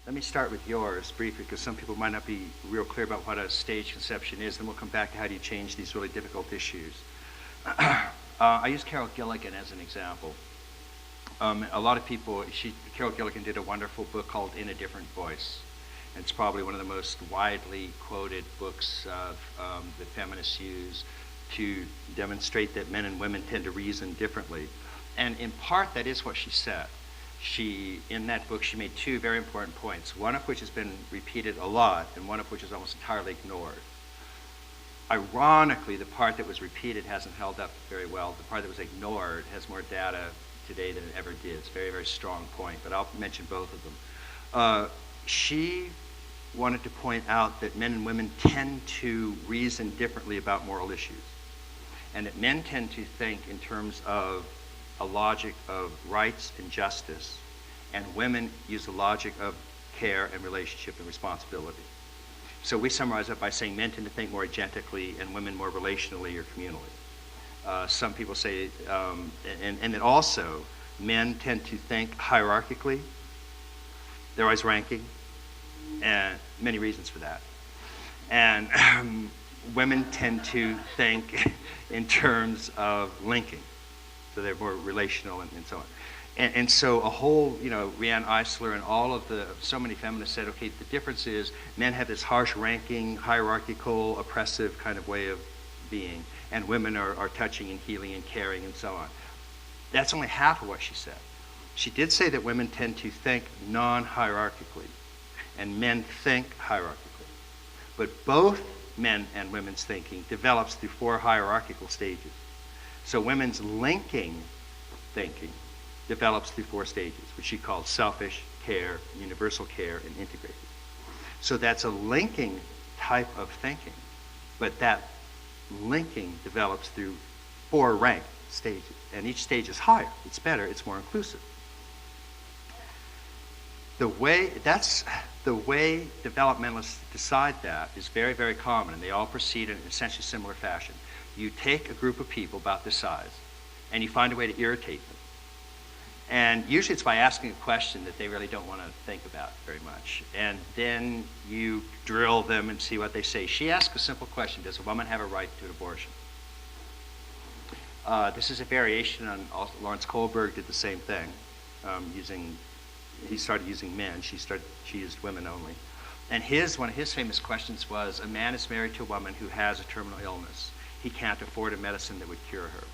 Let me start with yours briefly, because some people might not be real clear about what a stage conception is, then we'll come back to how do you change these really difficult issues. I use Carol Gilligan as an example. A lot of people, Carol Gilligan did a wonderful book called In a Different Voice. And it's probably one of the most widely quoted books that feminists use to demonstrate that men and women tend to reason differently. And in part, that is what she said. In that book, she made two very important points, one of which has been repeated a lot, and one of which is almost entirely ignored. Ironically, the part that was repeated hasn't held up very well. The part that was ignored has more data today than it ever did. It's a very, very strong point, but I'll mention both of them. She wanted to point out that men and women tend to reason differently about moral issues, and that men tend to think in terms of a logic of rights and justice, and women use the logic of care and relationship and responsibility. So we summarize it by saying men tend to think more agentically and women more relationally or communally. Some people say, and that also men tend to think hierarchically. They're always ranking, and many reasons for that. And women tend to think in terms of linking. So they're more relational and so on. And so a whole, Rianne Eisler and so many feminists said, okay, the difference is men have this harsh ranking, hierarchical, oppressive kind of way of being, and women are touching and healing and caring and so on. That's only half of what she said. She did say that women tend to think non-hierarchically, and men think hierarchically. But both men and women's thinking develops through 4 hierarchical stages. So women's linking thinking develops through 4 stages, which she called selfish, care, universal care, and integrated. So that's a linking type of thinking, but that linking develops through 4 ranked stages, and each stage is higher. It's better. It's more inclusive. The way developmentalists decide that is very, very common, and they all proceed in essentially similar fashion. You take a group of people about this size, and you find a way to irritate them. And usually it's by asking a question that they really don't want to think about very much. And then you drill them and see what they say. She asked a simple question: does a woman have a right to an abortion? This is a variation on Lawrence Kohlberg did the same thing. He started using men. She used women only. And one of his famous questions was: a man is married to a woman who has a terminal illness. He can't afford a medicine that would cure her.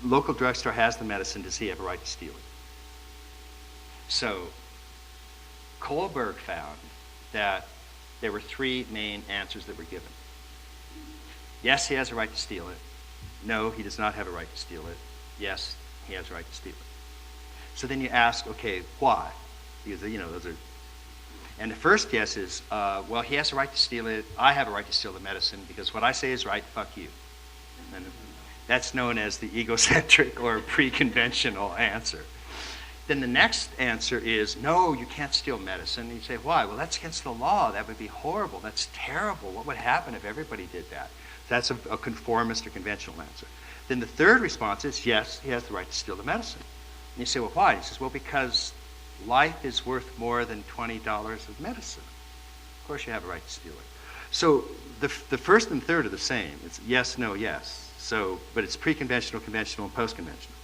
Local drugstore has the medicine. Does he have a right to steal it? So Kohlberg found that there were 3 main answers that were given. Yes, he has a right to steal it. No, he does not have a right to steal it. Yes, he has a right to steal it. So then you ask, okay, why? Because, those are... And the first yes is, well, he has a right to steal it. I have a right to steal the medicine because what I say is right, fuck you. And that's known as the egocentric or pre-conventional answer. Then the next answer is, no, you can't steal medicine. And you say, why? Well, that's against the law. That would be horrible. That's terrible. What would happen if everybody did that? That's a conformist or conventional answer. Then the third response is, yes, he has the right to steal the medicine. And you say, well, why? He says, well, because life is worth more than $20 of medicine. Of course you have a right to steal it. So the first and third are the same. It's yes, no, yes. But it's pre-conventional, conventional, and post-conventional.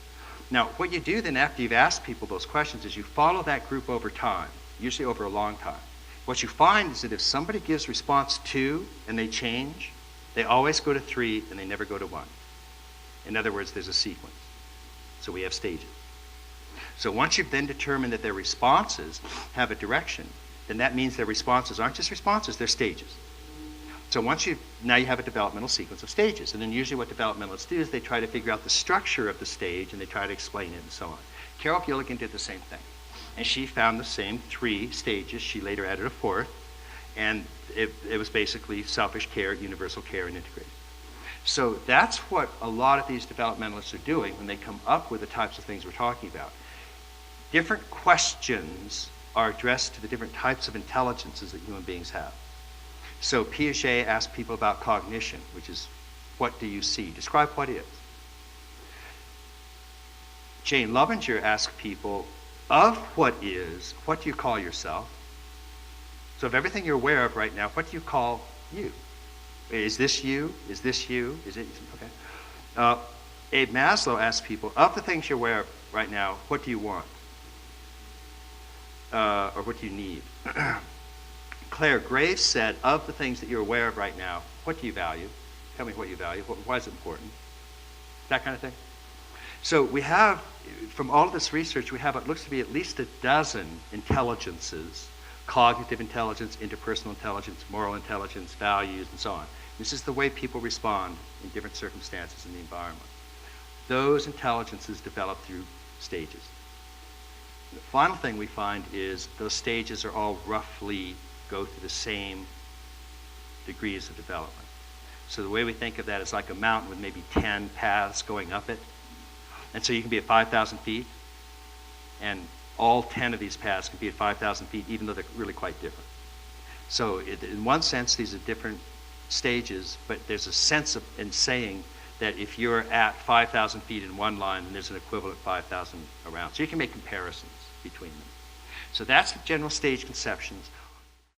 Now, what you do then after you've asked people those questions is you follow that group over time, usually over a long time. What you find is that if somebody gives response 2 and they change, they always go to 3 and they never go to 1. In other words, there's a sequence. So we have stages. So once you've then determined that their responses have a direction, then that means their responses aren't just responses, they're stages. So now you have a developmental sequence of stages. And then usually what developmentalists do is they try to figure out the structure of the stage and they try to explain it and so on. Carol Gilligan did the same thing. And she found the same 3 stages. She later added a 4th. And it was basically selfish care, universal care, and integrated. So that's what a lot of these developmentalists are doing when they come up with the types of things we're talking about. Different questions are addressed to the different types of intelligences that human beings have. So Piaget asked people about cognition, which is, what do you see? Describe what is. Jane Lovinger asked people, of what is, what do you call yourself? So of everything you're aware of right now, what do you call you? Is this you? Is this you? Is it? Okay. Abe Maslow asked people, of the things you're aware of right now, what do you want? Or what do you need? Claire Graves said, of the things that you're aware of right now, what do you value? Tell me what you value. Why is it important? That kind of thing. So we have, from all of this research, we have what looks to be at least a dozen intelligences: cognitive intelligence, interpersonal intelligence, moral intelligence, values, and so on. This is the way people respond in different circumstances in the environment. Those intelligences develop through stages. The final thing we find is those stages are all roughly go through the same degrees of development. So the way we think of that is like a mountain with maybe 10 paths going up it. And so you can be at 5,000 feet, and all 10 of these paths can be at 5,000 feet, even though they're really quite different. So in one sense, these are different stages, but there's a sense in saying that if you're at 5,000 feet in one line, then there's an equivalent 5,000 around. So you can make comparisons between them. So that's the general stage conceptions.